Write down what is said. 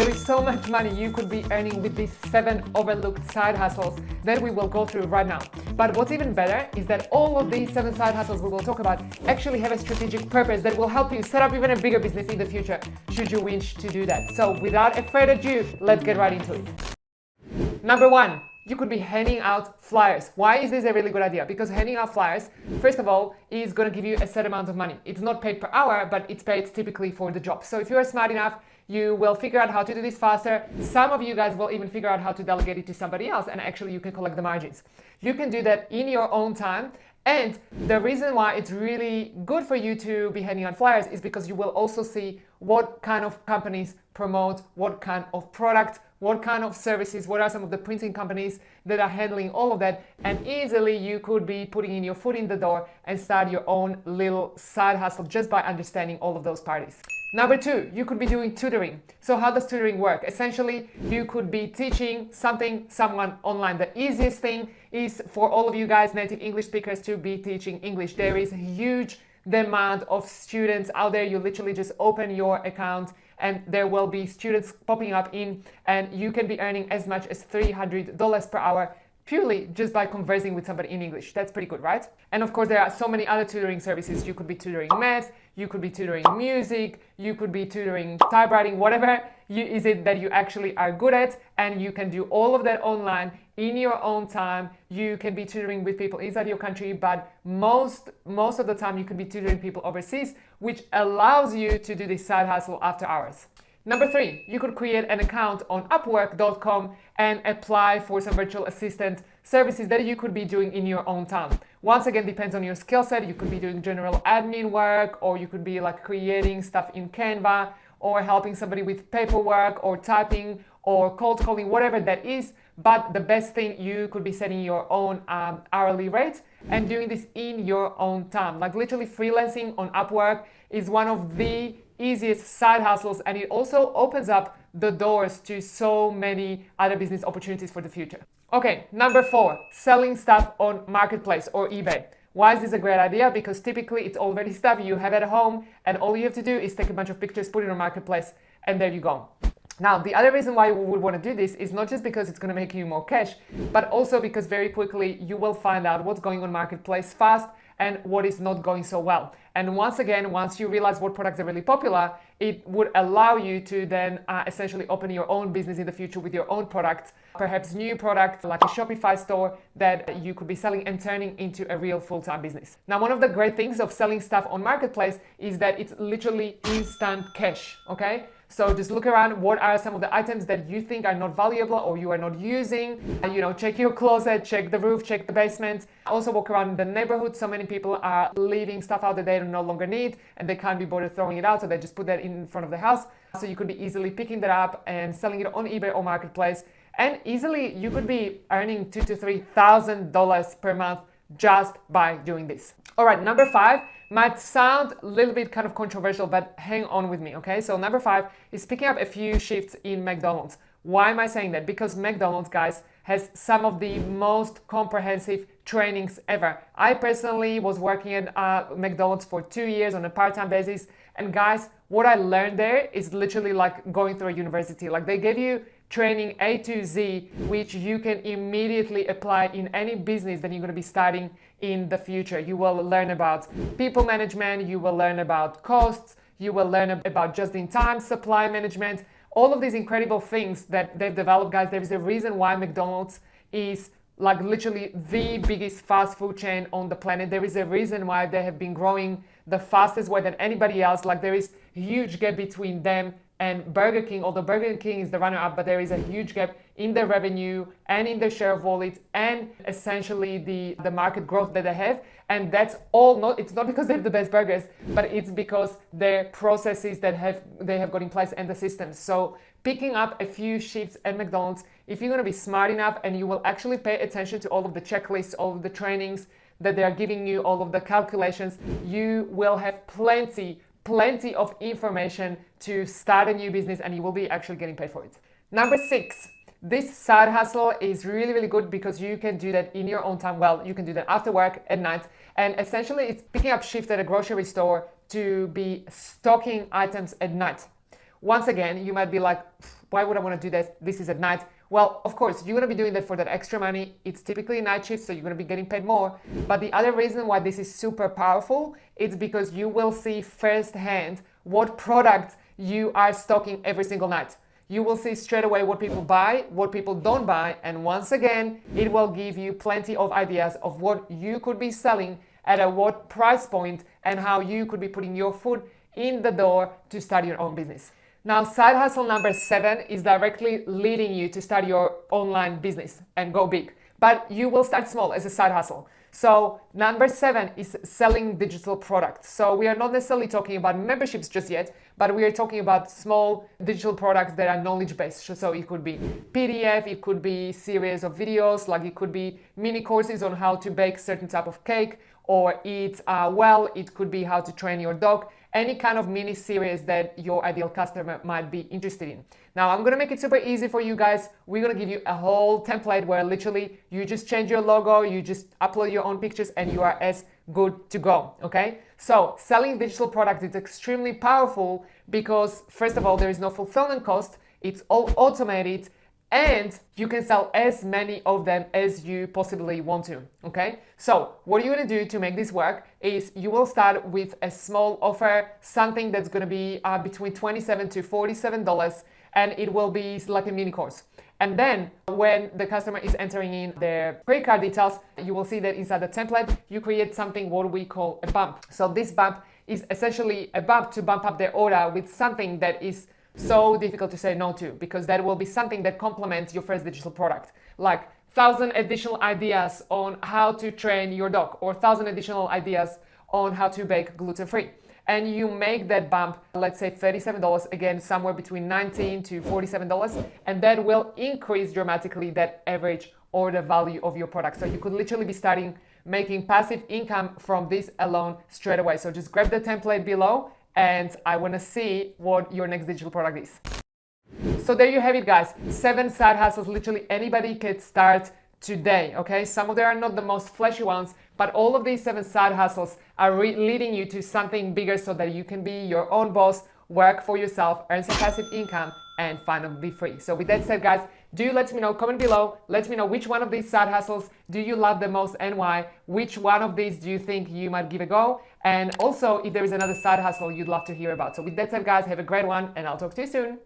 There is so much money you could be earning with these 7 overlooked side hustles that we will go through right now. But what's even better is that all of these 7 side hustles we will talk about actually have a strategic purpose that will help you set up even a bigger business in the future, should you wish to do that. So without further ado, let's get right into it. Number 1. You could be handing out flyers. Why is this a really good idea? Because handing out flyers, first of all, is going to give you a set amount of money. It's not paid per hour, but it's paid typically for the job. So if you're smart enough, you will figure out how to do this faster. Some of you guys will even figure out how to delegate it to somebody else, and actually you can collect the margins. You can do that in your own time. And the reason why it's really good for you to be handing out flyers is because you will also see what kind of companies promote what kind of product, what kind of services, what are some of the printing companies that are handling all of that, and easily you could be putting in your foot in the door and start your own little side hustle just by understanding all of those parties. Number 2, you could be doing tutoring. So how does tutoring work? Essentially, you could be teaching someone online. The easiest thing is for all of you guys, native English speakers, to be teaching English. There is a huge demand of students out there. You literally just open your account and there will be students popping up in, and you can be earning as much as $300 per hour purely just by conversing with somebody in English. That's pretty good, right? And of course, there are so many other tutoring services. You could be tutoring math, you could be tutoring music, you could be tutoring typewriting, whatever is it that you actually are good at, and you can do all of that online in your own time. You can be tutoring with people inside your country, but most of the time you can be tutoring people overseas, which allows you to do this side hustle after hours. Number 3, you could create an account on Upwork.com and apply for some virtual assistant services that you could be doing in your own time. Once again, depends on your skill set. You could be doing general admin work, or you could be like creating stuff in Canva, or helping somebody with paperwork or typing or cold calling, whatever that is. But the best thing, you could be setting your own hourly rate and doing this in your own time. Like literally freelancing on Upwork is one of the easiest side hustles, and it also opens up the doors to so many other business opportunities for the future. Okay, number 4, selling stuff on Marketplace or eBay. Why is this a great idea? Because typically it's already stuff you have at home, and all you have to do is take a bunch of pictures, put it on Marketplace, and there you go. Now, the other reason why you would want to do this is not just because it's going to make you more cash, but also because very quickly you will find out what's going on Marketplace fast and what is not going so well. And once again, once you realize what products are really popular, it would allow you to then essentially open your own business in the future with your own products, perhaps new products like a Shopify store that you could be selling and turning into a real full-time business. Now, one of the great things of selling stuff on Marketplace is that it's literally instant cash, okay? So just look around, what are some of the items that you think are not valuable or you are not using? Check your closet, check the roof, check the basement. Also walk around the neighborhood. So many people are leaving stuff out that they no longer need and they can't be bothered throwing it out, so they just put that in front of the house. So you could be easily picking that up and selling it on eBay or Marketplace. And easily you could be earning $2,000 to $3,000 per month just by doing this. All right, number 5 might sound a little bit kind of controversial, but hang on with me, okay? So number 5 is picking up a few shifts in McDonald's. Why am I saying that? Because McDonald's, guys, has some of the most comprehensive trainings ever. I personally was working at McDonald's for 2 years on a part-time basis. And guys, what I learned there is literally like going through a university. Like they give you training A to Z, which you can immediately apply in any business that you're going to be starting in the future. You will learn about people management, you will learn about costs, you will learn about just-in-time supply management, all of these incredible things that they've developed, guys. There is a reason why McDonald's is like literally the biggest fast food chain on the planet. There is a reason why they have been growing the fastest way than anybody else. Like there is a huge gap between them and Burger King, although Burger King is the runner-up, but there is a huge gap in the revenue and in the share of wallet and essentially the market growth that they have. And that's all it's not because they have the best burgers, but it's because their processes that they have got in place and the systems. So picking up a few shifts at McDonald's, if you're going to be smart enough and you will actually pay attention to all of the checklists, all of the trainings that they are giving you, all of the calculations, you will have plenty of information to start a new business, and you will be actually getting paid for it. Number 6, this side hustle is really, really good because you can do that in your own time. Well, you can do that after work at night. And essentially it's picking up shifts at a grocery store to be stocking items at night. Once again, you might be like, Why would I want to do this? This is at night. Well, of course, you're going to be doing that for that extra money. It's typically a night shift, so you're going to be getting paid more. But the other reason why this is super powerful is because you will see firsthand what product you are stocking every single night. You will see straight away what people buy, what people don't buy, and once again, it will give you plenty of ideas of what you could be selling at a what price point and how you could be putting your foot in the door to start your own business. Now, side hustle number 7 is directly leading you to start your online business and go big. But you will start small as a side hustle. So number 7 is selling digital products. So we are not necessarily talking about memberships just yet, but we are talking about small digital products that are knowledge-based. So it could be PDF, it could be series of videos, like it could be mini courses on how to bake certain type of cake or eat well. It could be how to train your dog. Any kind of mini series that your ideal customer might be interested in. Now, I'm gonna make it super easy for you guys. We're gonna give you a whole template where literally you just change your logo, you just upload your own pictures, and you are as good to go, okay? So selling digital products is extremely powerful because first of all, there is no fulfillment cost, it's all automated, and you can sell as many of them as you possibly want to, okay? So what you're gonna do to make this work is you will start with a small offer, something that's gonna be between $27 to $47, and it will be like a mini course. And then when the customer is entering in their credit card details, you will see that inside the template, you create something what we call a bump. So this bump is essentially a bump to bump up their order with something that is so difficult to say no to, because that will be something that complements your first digital product, like 1,000 additional ideas on how to train your dog or 1,000 additional ideas on how to bake gluten-free. And you make that bump, let's say $37, again, somewhere between $19 to $47, and that will increase dramatically that average order value of your product. So you could literally be starting making passive income from this alone straight away. So just grab the template below, and I want to see what your next digital product is. So there you have it, guys. 7 side hustles literally anybody can start today, okay? Some of them are not the most flashy ones, but all of these 7 side hustles are leading you to something bigger so that you can be your own boss, work for yourself, earn some passive income, and finally be free. So with that said, guys, do let me know, comment below, let me know which one of these side hustles do you love the most and why, which one of these do you think you might give a go, and also if there is another side hustle you'd love to hear about. So with that said, guys, have a great one, and I'll talk to you soon.